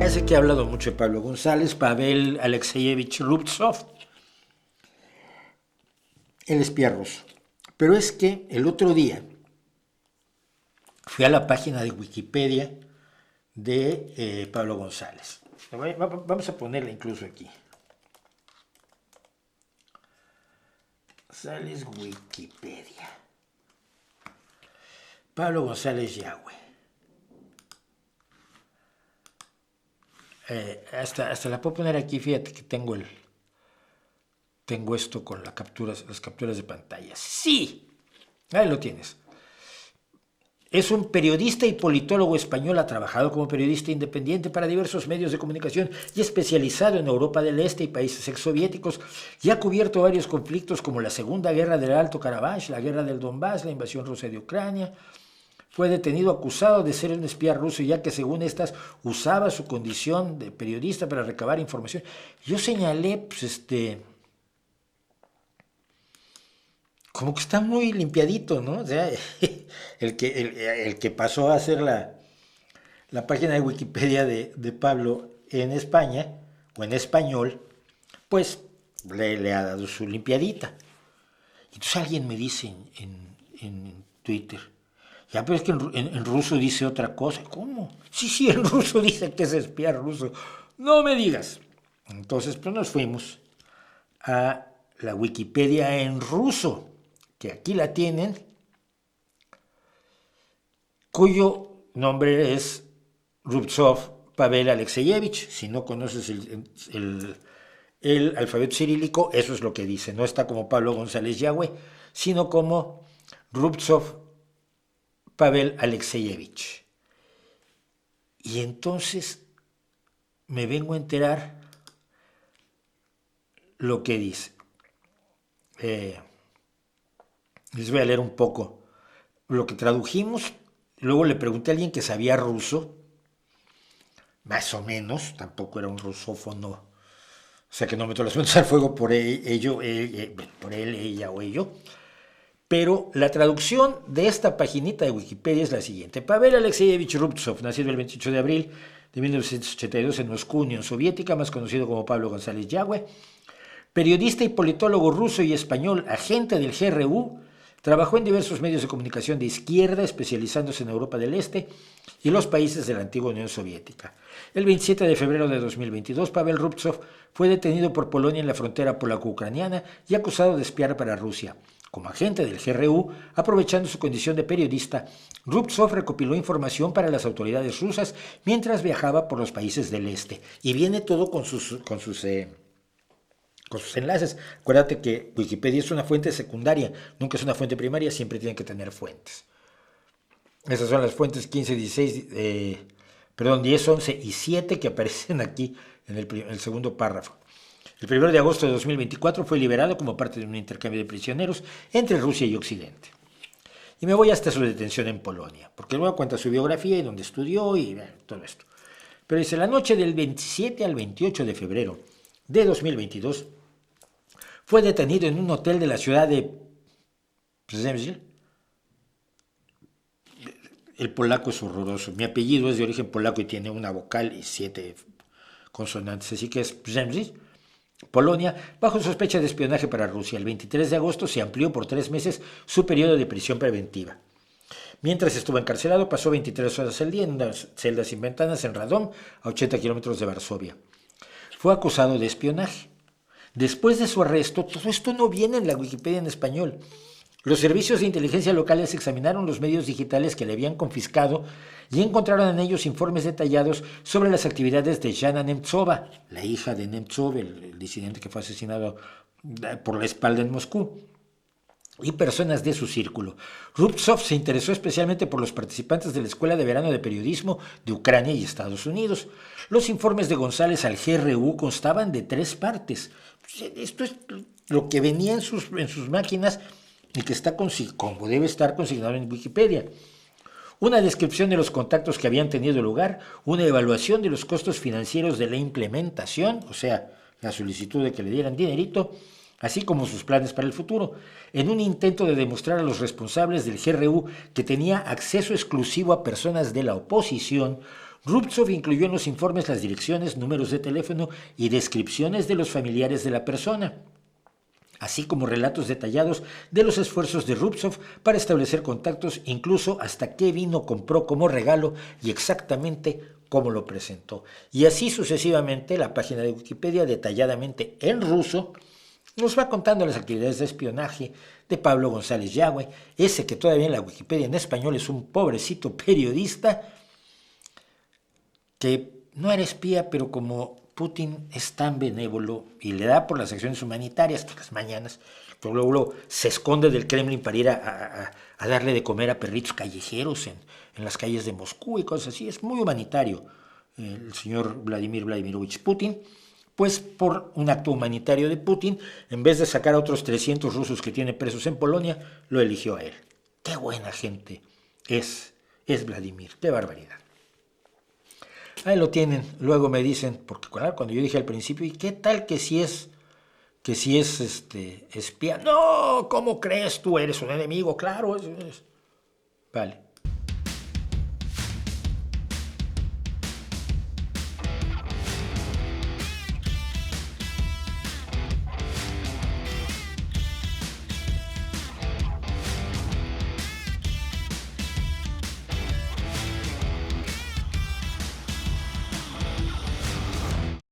Ese que ha hablado mucho de Pablo González, Pavel Alexeyevich Rubtsov, el espía ruso. Pero es que el otro día fui a la página de Wikipedia de Pablo González. Vamos a ponerla incluso aquí. González Wikipedia. Pablo González Yagüe. Hasta la puedo poner aquí, fíjate que tengo esto con las capturas de pantalla. ¡Sí! Ahí lo tienes. Es un periodista y politólogo español, ha trabajado como periodista independiente para diversos medios de comunicación y especializado en Europa del Este y países exsoviéticos, y ha cubierto varios conflictos como la Segunda Guerra del Alto Karabaj, la Guerra del Donbass, la invasión rusa de Ucrania. Fue detenido acusado de ser un espía ruso, ya que según estas usaba su condición de periodista para recabar información. Yo señalé, como que está muy limpiadito, ¿no? O sea, el que pasó a hacer la página de Wikipedia de Pablo en España, o en español, pues le ha dado su limpiadita. Entonces alguien me dice en Twitter, ya, pero es que en ruso dice otra cosa. ¿Cómo? Sí, en ruso dice que es espía ruso. No me digas. Entonces, pues nos fuimos a la Wikipedia en ruso, que aquí la tienen, cuyo nombre es Rubtsov Pavel Alexeyevich. Si no conoces el alfabeto cirílico, eso es lo que dice. No está como Pablo González Yagüe, sino como Rubtsov Pavel Alexeyevich. Y entonces me vengo a enterar lo que dice. Les voy a leer un poco lo que tradujimos. Luego le pregunté a alguien que sabía ruso, más o menos, tampoco era un rusófono, o sea que no meto las manos al fuego por por él, ella o ello. Pero la traducción de esta paginita de Wikipedia es la siguiente. Pavel Alexeyevich Rubtsov, nacido el 28 de abril de 1982 en Moscú, Unión Soviética, más conocido como Pablo González Yagüe, periodista y politólogo ruso y español, agente del GRU, trabajó en diversos medios de comunicación de izquierda, especializándose en Europa del Este y los países de la antigua Unión Soviética. El 27 de febrero de 2022, Pavel Rubtsov fue detenido por Polonia en la frontera polaco-ucraniana y acusado de espiar para Rusia. Como agente del GRU, aprovechando su condición de periodista, Rubtsov recopiló información para las autoridades rusas mientras viajaba por los países del este. Y viene todo con sus enlaces. Acuérdate que Wikipedia es una fuente secundaria, nunca es una fuente primaria, siempre tienen que tener fuentes. Esas son las fuentes 15, 16, 10, 11 y 7 que aparecen aquí en el segundo párrafo. El 1 de agosto de 2024 fue liberado como parte de un intercambio de prisioneros entre Rusia y Occidente. Y me voy hasta su detención en Polonia, porque luego cuenta su biografía y dónde estudió y todo esto. Pero dice, la noche del 27 al 28 de febrero de 2022, fue detenido en un hotel de la ciudad de Przemysl. El polaco es horroroso. Mi apellido es de origen polaco y tiene una vocal y 7 consonantes, así que es Przemysl, Polonia, bajo sospecha de espionaje para Rusia. El 23 de agosto se amplió por 3 meses su periodo de prisión preventiva. Mientras estuvo encarcelado, pasó 23 horas al día en una celda sin ventanas en Radom, a 80 kilómetros de Varsovia. Fue acusado de espionaje. Después de su arresto, todo esto no viene en la Wikipedia en español. Los servicios de inteligencia locales examinaron los medios digitales que le habían confiscado y encontraron en ellos informes detallados sobre las actividades de Yana Nemtsova, la hija de Nemtsov, el disidente que fue asesinado por la espalda en Moscú, y personas de su círculo. Rubtsov se interesó especialmente por los participantes de la Escuela de Verano de Periodismo de Ucrania y Estados Unidos. Los informes de González al GRU constaban de 3 partes. Esto es lo que venía en sus máquinas y que está como debe estar consignado en Wikipedia. Una descripción de los contactos que habían tenido lugar, una evaluación de los costos financieros de la implementación, o sea, la solicitud de que le dieran dinerito, así como sus planes para el futuro, en un intento de demostrar a los responsables del GRU que tenía acceso exclusivo a personas de la oposición. Rubtsov incluyó en los informes las direcciones, números de teléfono y descripciones de los familiares de la persona, así como relatos detallados de los esfuerzos de Rubtsov para establecer contactos, incluso hasta qué vino compró como regalo y exactamente cómo lo presentó. Y así sucesivamente, la página de Wikipedia, detalladamente en ruso, nos va contando las actividades de espionaje de Pablo González Yagüe, ese que todavía en la Wikipedia en español es un pobrecito periodista que no era espía, pero como Putin es tan benévolo y le da por las acciones humanitarias por las mañanas, pero luego se esconde del Kremlin para ir a darle de comer a perritos callejeros en las calles de Moscú y cosas así. Es muy humanitario el señor Vladimir Vladimirovich Putin. Pues por un acto humanitario de Putin, en vez de sacar a otros 300 rusos que tiene presos en Polonia, lo eligió a él. Qué buena gente es Vladimir, qué barbaridad. Ahí lo tienen, luego me dicen, porque claro, cuando yo dije al principio, ¿y qué tal que si es espía? No, ¿cómo crees? Tú eres un enemigo, claro. Vale.